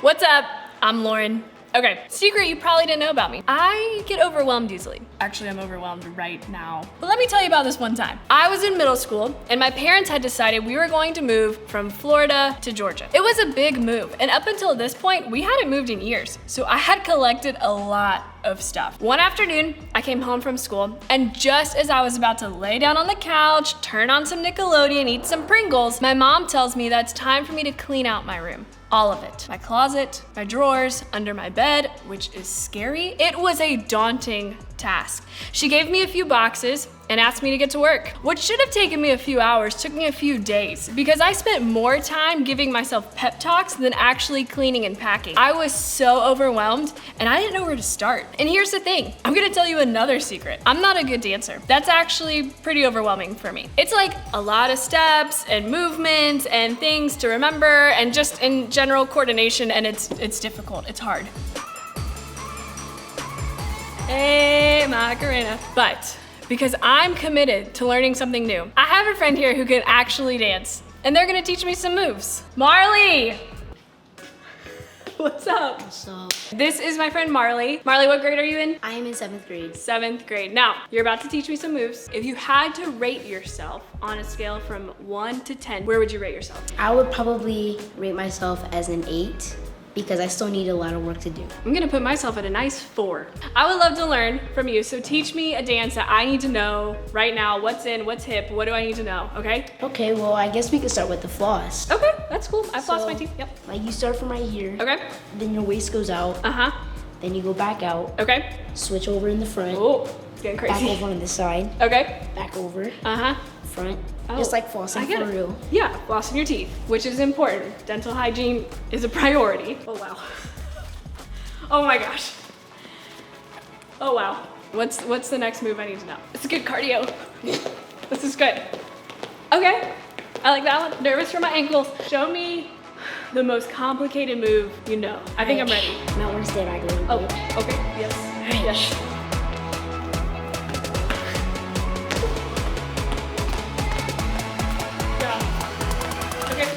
What's up? I'm Lauren. Okay, secret you probably didn't know about me. I get overwhelmed easily. Actually, I'm overwhelmed right now. But let me tell you about this one time. I was in middle school and my parents had decided we were going to move from Florida to Georgia. It was a big move, and up until this point, we hadn't moved in years. So I had collected a lot of stuff. One afternoon, I came home from school, and just as I was about to lay down on the couch, turn on some Nickelodeon, eat some Pringles, my mom tells me that it's time for me to clean out my room. All of it. My closet, my drawers, under my bed, which is scary. It was a daunting task. She gave me a few boxes and asked me to get to work. What should have taken me a few hours took me a few days because I spent more time giving myself pep talks than actually cleaning and packing. I was so overwhelmed and I didn't know where to start. And here's the thing, I'm gonna tell you another secret. I'm not a good dancer. That's actually pretty overwhelming for me. It's like a lot of steps and movements and things to remember and just in general coordination, and it's difficult, it's hard. Hey, Macarena. But because I'm committed to learning something new, I have a friend here who can actually dance, and they're gonna teach me some moves. Marley! What's up? What's up? This is my friend Marley. Marley, what grade are you in? I am in 7th grade. 7th grade. Now, you're about to teach me some moves. If you had to rate yourself on a scale from 1 to 10, where would you rate yourself? I would probably rate myself as an 8 because I still need a lot of work to do. I'm gonna put myself at a nice 4. I would love to learn from you, so teach me a dance that I need to know right now. What's in, what's hip, what do I need to know, okay? Okay, well, I guess we could start with the floss. Okay, that's cool. I floss my teeth, yep. Like you start from right here. Okay. Then your waist goes out. Uh-huh. Then you go back out. Okay. Switch over in the front. Oh, getting Back crazy. over on the side. Okay. Back over. Uh-huh. Front. Oh, Just like I flossing get for it. real. Yeah, flossing your teeth, which is important. Dental hygiene is a priority. Oh, wow. Oh my gosh. Oh, wow. What's the next move I need to know? It's a good cardio. This is good. Okay, I like that one. Nervous for my ankles. Show me the most complicated move you know. I think I'm ready. I might want to stay back a little Oh, bit. okay, yes, Alright. yes. Yeah. Okay.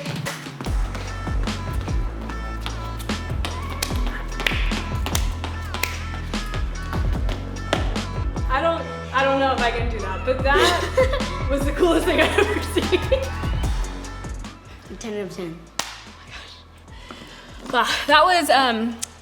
I don't know if I can do that, but that was the coolest thing I've ever seen. 10 out of 10. Wow, that was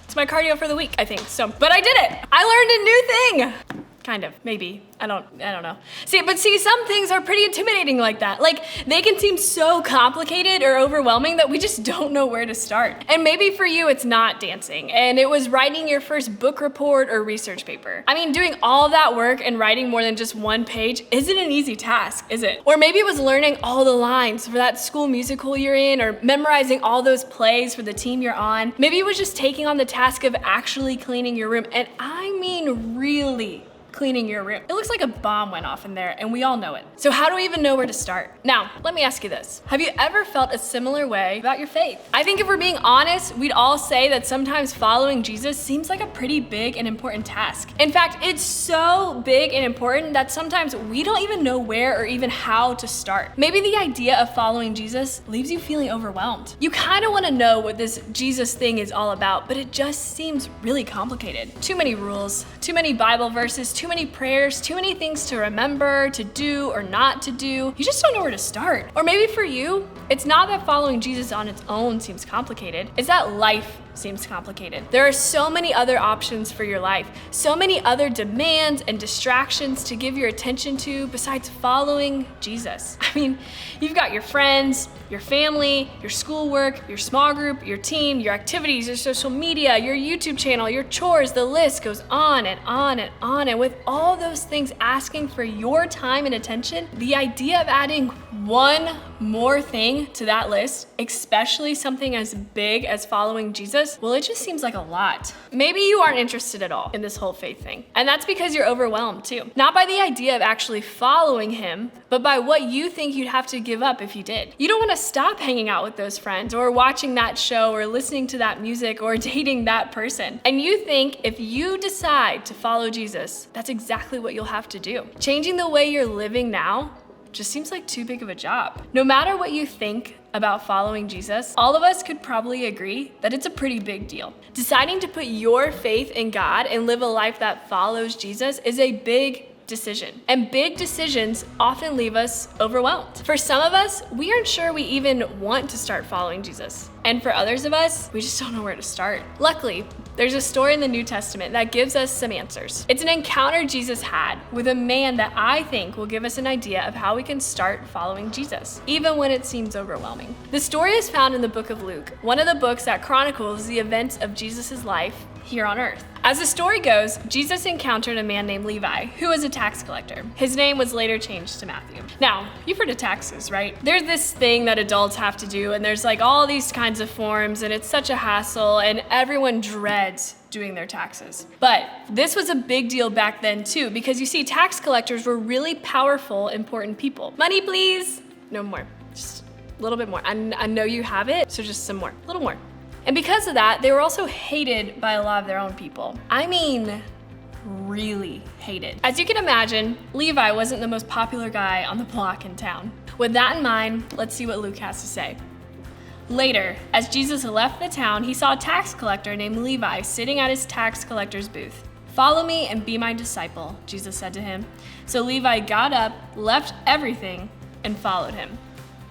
it's my cardio for the week, I think. So, but I did it. I learned a new thing. Kind of, maybe. I don't know. See, some things are pretty intimidating like that. Like, they can seem so complicated or overwhelming that we just don't know where to start. And maybe for you, it's not dancing, and it was writing your first book report or research paper. I mean, doing all that work and writing more than just one page isn't an easy task, is it? Or maybe it was learning all the lines for that school musical you're in, or memorizing all those plays for the team you're on. Maybe it was just taking on the task of actually cleaning your room, and I mean really cleaning your room. It looks like a bomb went off in there, and we all know it. So how do we even know where to start? Now, let me ask you this. Have you ever felt a similar way about your faith? I think if we're being honest, we'd all say that sometimes following Jesus seems like a pretty big and important task. In fact, it's so big and important that sometimes we don't even know where or even how to start. Maybe the idea of following Jesus leaves you feeling overwhelmed. You kind of want to know what this Jesus thing is all about, but it just seems really complicated. Too many rules, too many Bible verses, too many prayers, too many things to remember, to do or not to do. You just don't know where to start. Or maybe for you, it's not that following Jesus on its own seems complicated, it's that life seems complicated. There are so many other options for your life, so many other demands and distractions to give your attention to besides following Jesus. I mean, you've got your friends, your family, your schoolwork, your small group, your team, your activities, your social media, your YouTube channel, your chores, the list goes on and on and on. And with all those things asking for your time and attention, the idea of adding one more thing to that list, especially something as big as following Jesus, well, it just seems like a lot. Maybe you aren't interested at all in this whole faith thing. And that's because you're overwhelmed too. Not by the idea of actually following him, but by what you think you'd have to give up if you did. You don't want to stop hanging out with those friends or watching that show or listening to that music or dating that person. And you think if you decide to follow Jesus, that's exactly what you'll have to do. Changing the way you're living now just seems like too big of a job. No matter what you think about following Jesus, all of us could probably agree that it's a pretty big deal. Deciding to put your faith in God and live a life that follows Jesus is a big decision. And big decisions often leave us overwhelmed. For some of us, we aren't sure we even want to start following Jesus. And for others of us, we just don't know where to start. Luckily, there's a story in the New Testament that gives us some answers. It's an encounter Jesus had with a man that I think will give us an idea of how we can start following Jesus, even when it seems overwhelming. The story is found in the book of Luke, one of the books that chronicles the events of Jesus' life here on earth. As the story goes, Jesus encountered a man named Levi, who was a tax collector. His name was later changed to Matthew. Now, you've heard of taxes, right? There's this thing that adults have to do, and there's like all these kinds of forms, and it's such a hassle, and everyone dreads doing their taxes. But this was a big deal back then too, because you see, tax collectors were really powerful, important people. Money, please. No more. Just a little bit more. I know you have it, so just some more. A little more. And because of that, they were also hated by a lot of their own people. I mean, really hated. As you can imagine, Levi wasn't the most popular guy on the block in town. With that in mind, let's see what Luke has to say. Later, as Jesus left the town, he saw a tax collector named Levi sitting at his tax collector's booth. "Follow me and be my disciple," Jesus said to him. So Levi got up, left everything, and followed him.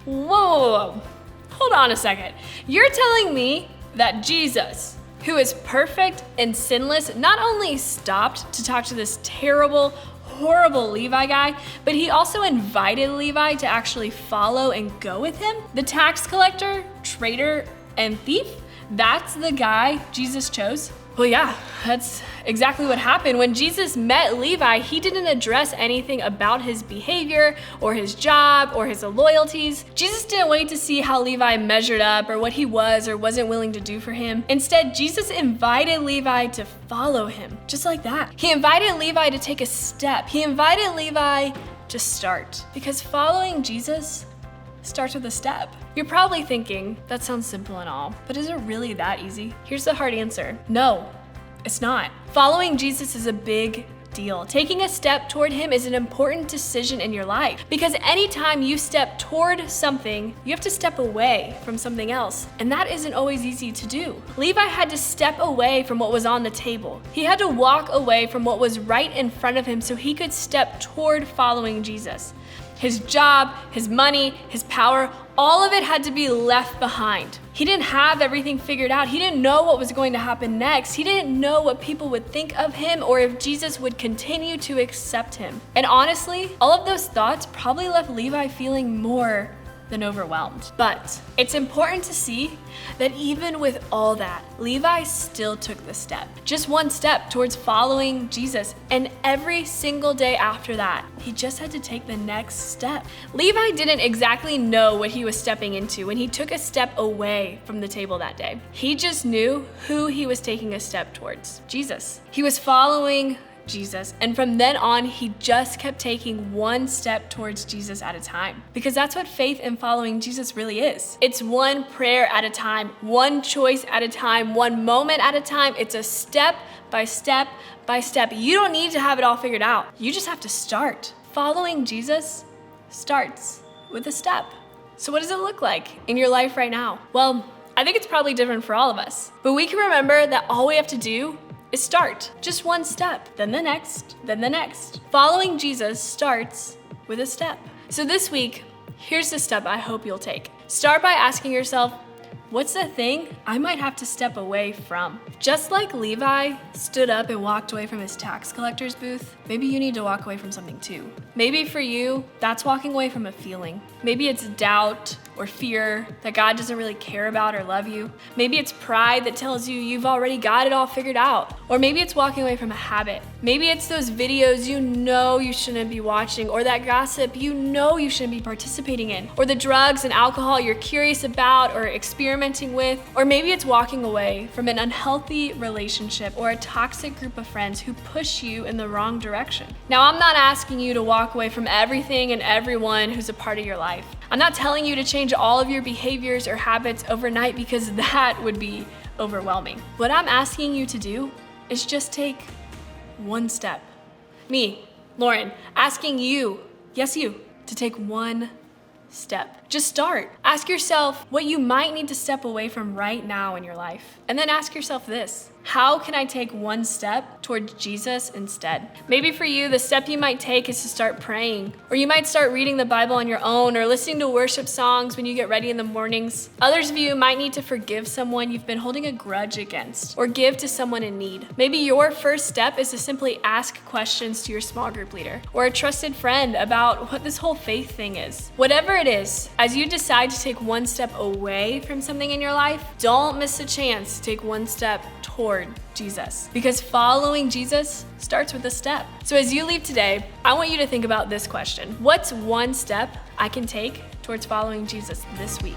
Whoa, hold on a second. You're telling me that Jesus, who is perfect and sinless, not only stopped to talk to this terrible, horrible Levi guy, but he also invited Levi to actually follow and go with him? The tax collector, traitor, and thief? That's the guy Jesus chose? Well, yeah, that's exactly what happened. When Jesus met Levi, he didn't address anything about his behavior or his job or his loyalties. Jesus didn't wait to see how Levi measured up or what he was or wasn't willing to do for him. Instead, Jesus invited Levi to follow him, just like that. He invited Levi to take a step. He invited Levi to start, because following Jesus starts with a step. You're probably thinking, that sounds simple and all, but is it really that easy? Here's the hard answer. No, it's not. Following Jesus is a big deal. Taking a step toward him is an important decision in your life, because anytime you step toward something, you have to step away from something else, and that isn't always easy to do. Levi had to step away from what was on the table. He had to walk away from what was right in front of him so he could step toward following Jesus. His job, his money, his power, all of it had to be left behind. He didn't have everything figured out. He didn't know what was going to happen next. He didn't know what people would think of him or if Jesus would continue to accept him. And honestly, all of those thoughts probably left Levi feeling more than overwhelmed. But it's important to see that even with all that, Levi still took the step. Just one step towards following Jesus. And every single day after that, he just had to take the next step. Levi didn't exactly know what he was stepping into when he took a step away from the table that day. He just knew who he was taking a step towards: Jesus. He was following Jesus. And from then on, he just kept taking one step towards Jesus at a time. Because that's what faith and following Jesus really is. It's one prayer at a time, one choice at a time, one moment at a time. It's a step by step by step. You don't need to have it all figured out. You just have to start. Following Jesus starts with a step. So what does it look like in your life right now? Well, I think it's probably different for all of us. But we can remember that all we have to do is start. Just one step, then the next, then the next. Following Jesus starts with a step. So this week, here's the step I hope you'll take. Start by asking yourself, what's the thing I might have to step away from? Just like Levi stood up and walked away from his tax collector's booth, maybe you need to walk away from something too. Maybe for you, that's walking away from a feeling. Maybe it's doubt or fear that God doesn't really care about or love you. Maybe it's pride that tells you you've already got it all figured out. Or maybe it's walking away from a habit. Maybe it's those videos you know you shouldn't be watching, or that gossip you know you shouldn't be participating in, or the drugs and alcohol you're curious about or experimenting with. Or maybe it's walking away from an unhealthy relationship or a toxic group of friends who push you in the wrong direction. Now, I'm not asking you to walk away from everything and everyone who's a part of your life. I'm not telling you to change all of your behaviors or habits overnight, because that would be overwhelming. What I'm asking you to do is just take one step. Me, Lauren, asking you, yes you, to take one step. Just start. Ask yourself what you might need to step away from right now in your life. And then ask yourself this: how can I take one step towards Jesus instead? Maybe for you, the step you might take is to start praying, or you might start reading the Bible on your own, or listening to worship songs when you get ready in the mornings. Others of you might need to forgive someone you've been holding a grudge against, or give to someone in need. Maybe your first step is to simply ask questions to your small group leader, or a trusted friend about what this whole faith thing is. Whatever it is, as you decide to take one step away from something in your life, don't miss a chance to take one step toward Jesus, because following Jesus starts with a step. So as you leave today, I want you to think about this question: what's one step I can take towards following Jesus this week?